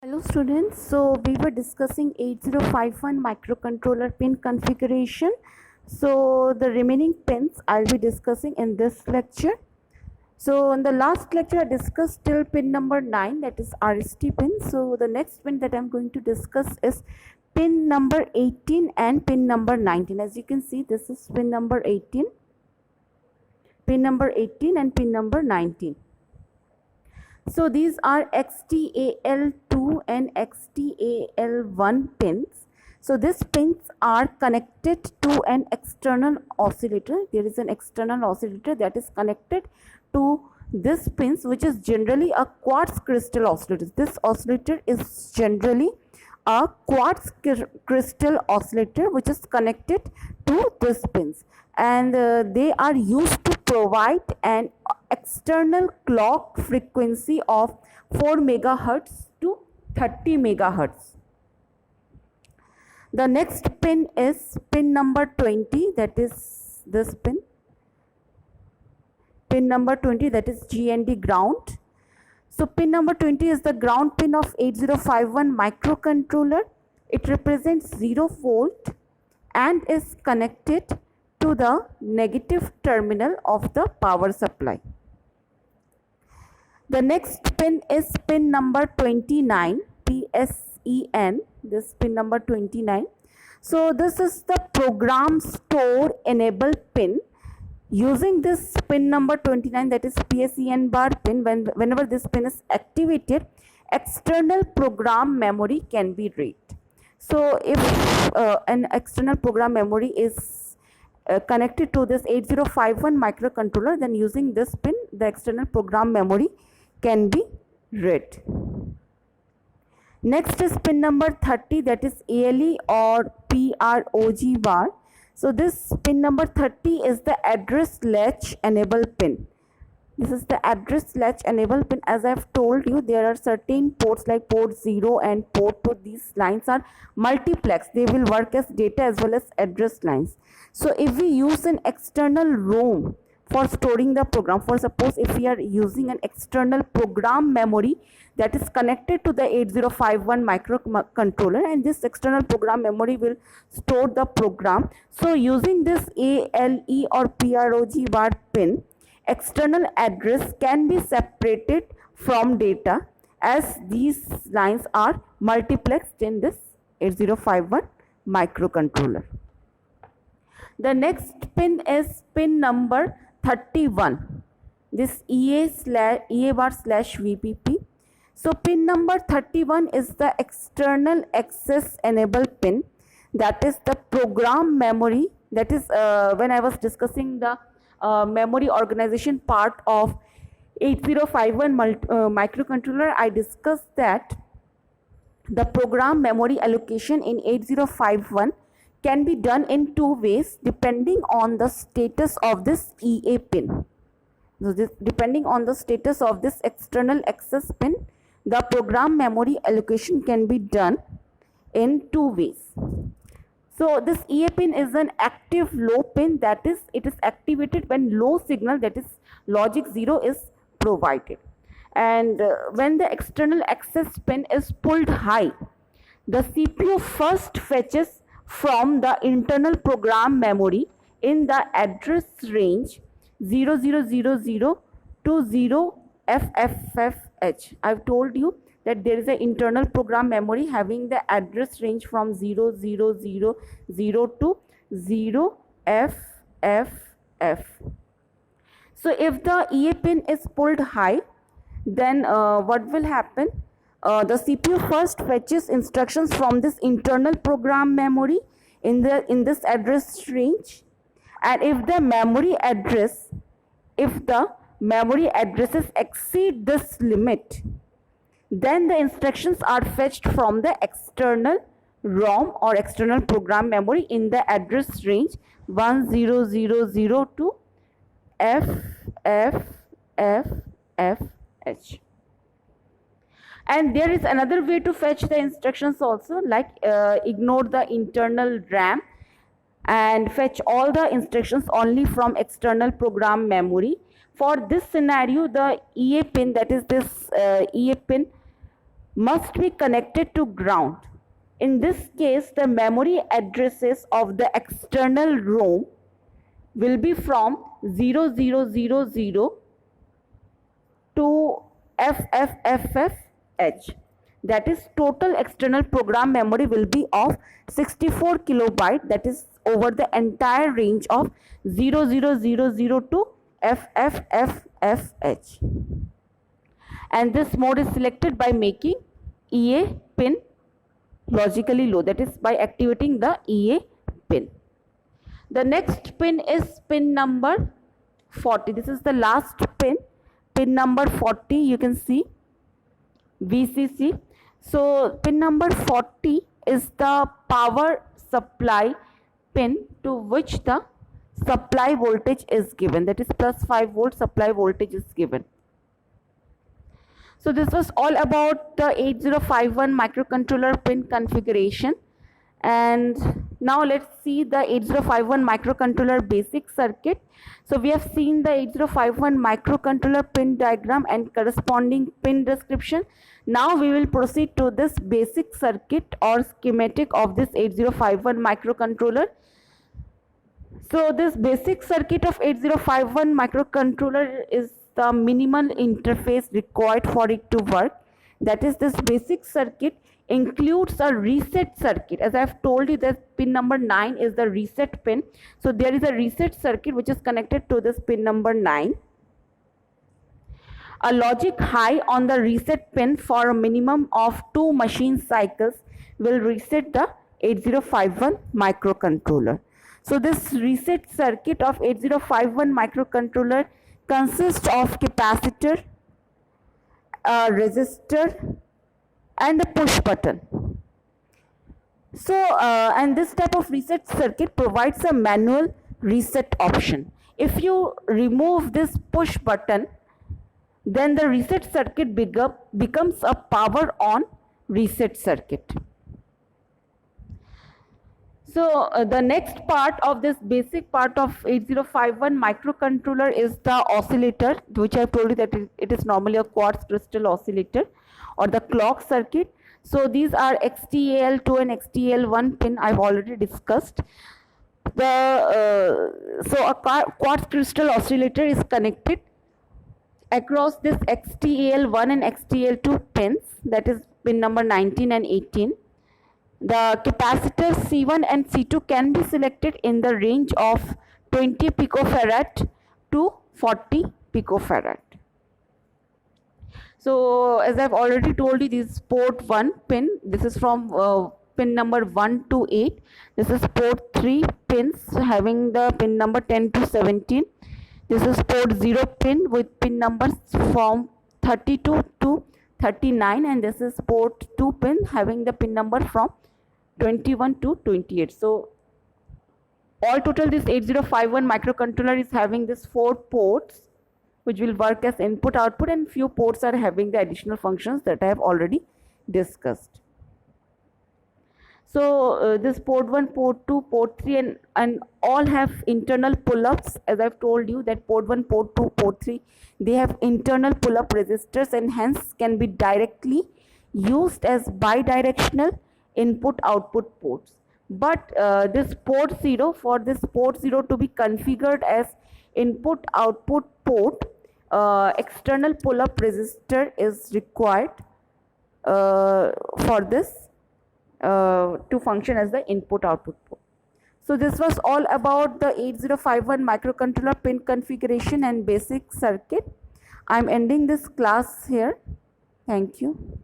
Hello students, so we were discussing 8051 microcontroller pin configuration. So the remaining pins I'll be discussing in this lecture. So in the last lecture I discussed till pin number 9, that is RST pin. So the next pin that I'm going to discuss is pin number 18 and pin number 19. As you can see, this is pin number 18 and pin number 19. So these are XTAL2 and XTAL1 pins. So these pins are connected to an external oscillator. There is an external oscillator that is connected to this pins, which is generally a quartz crystal oscillator. This oscillator is generally a quartz crystal oscillator which is connected to these pins, and they are used to provide an external clock frequency of 4 megahertz to 30 megahertz. The next pin is pin number 20, that is this pin. Pin number 20, that is GND ground. So pin number 20 is the ground pin of 8051 microcontroller. It represents 0 volt and is connected to the negative terminal of the power supply. The next pin is pin number 29, PSEN, this pin number 29. So this is the program store enable pin. Using this pin number 29, that is PSEN bar pin, whenever this pin is activated, external program memory can be read. So if an external program memory is connected to this 8051 microcontroller, then using this pin, the external program memory can be read. Next is pin number 30, that is ALE or PROG bar. So this pin number 30 is the address latch enable pin. This is the address latch enable pin. As I have told you, there are certain ports like port 0 and port 2. These lines are multiplex. They will work as data as well as address lines. So if we use an external ROM for storing the program, for suppose if we are using an external program memory that is connected to the 8051 microcontroller, and this external program memory will store the program. So using this ALE or PROG bar pin, external address can be separated from data, as these lines are multiplexed in this 8051 microcontroller. The next pin is pin number 31, this EA bar slash VPP. So pin number 31 is the external access enable pin, that is the program memory. That is when I was discussing the memory organization part of 8051 microcontroller, I discussed that the program memory allocation in 8051 can be done in two ways depending on the status of this EA pin. So depending on the status of this external access pin, the program memory allocation can be done in two ways. So this EA pin is an active low pin, that is it is activated when low signal, that is logic 0, is provided. And when the external access pin is pulled high, the CPU first fetches from the internal program memory in the address range 0000 to 0FFFH. I've told you that there is an internal program memory having the address range from 0000 to 0FFF. So if the EA pin is pulled high, then what will happen? The CPU first fetches instructions from this internal program memory in this address range, and if the memory addresses exceed this limit, then the instructions are fetched from the external ROM or external program memory in the address range 1000 to FFFH. And there is another way to fetch the instructions also, like ignore the internal RAM and fetch all the instructions only from external program memory. For this scenario, the EA pin, that is this EA pin must be connected to ground. In this case, the memory addresses of the external ROM will be from 0000 to FFFFH. That is, total external program memory will be of 64 kilobyte, that is over the entire range of 0000 to FFFFH. And this mode is selected by making EA pin logically low, that is by activating the EA pin. The next pin is pin number 40. This is the last pin, pin number 40. You can see VCC. So pin number 40 is the power supply pin to which the supply voltage is given, that is plus 5 volt supply voltage is given. So this was all about the 8051 microcontroller pin configuration. And now let's see the 8051 microcontroller basic circuit. So we have seen the 8051 microcontroller pin diagram and corresponding pin description. Now we will proceed to this basic circuit or schematic of this 8051 microcontroller. So this basic circuit of 8051 microcontroller is the minimal interface required for it to work. That is, this basic circuit includes a reset circuit. As I have told you that pin number 9 is the reset pin. So there is a reset circuit which is connected to this pin number 9. A logic high on the reset pin for a minimum of 2 machine cycles will reset the 8051 microcontroller. So this reset circuit of 8051 microcontroller consists of capacitor, a resistor and a push button. So and this type of reset circuit provides a manual reset option. If you remove this push button, then the reset circuit becomes a power on reset circuit. So the next part of this basic part of 8051 microcontroller is the oscillator, which I told you that it is normally a quartz crystal oscillator, or the clock circuit. So these are XTAL2 and XTAL1 pin I've already discussed. So a quartz crystal oscillator is connected across this XTAL1 and XTAL2 pins, that is pin number 19 and 18. The capacitors C1 and C2 can be selected in the range of 20 picofarad to 40 picofarad. So as I've already told you, this is port 1 pin. This is from pin number 1 to 8. This is port 3 pins having the pin number 10 to 17. This is port 0 pin with pin numbers from 32 to 39, and this is port 2 pin having the pin number from 21 to 28. So all total this 8051 microcontroller is having this 4 ports which will work as input output, and few ports are having the additional functions that I have already discussed. So this port 1, port 2, port 3 and all have internal pull-ups. As I've told you that port 1, port 2, port 3, they have internal pull-up resistors and hence can be directly used as bidirectional input output ports. But this port 0, for this port 0 to be configured as input output port, external pull-up resistor is required for this to function as the input output port. So this was all about the 8051 microcontroller pin configuration and basic circuit. I am ending this class here. Thank you.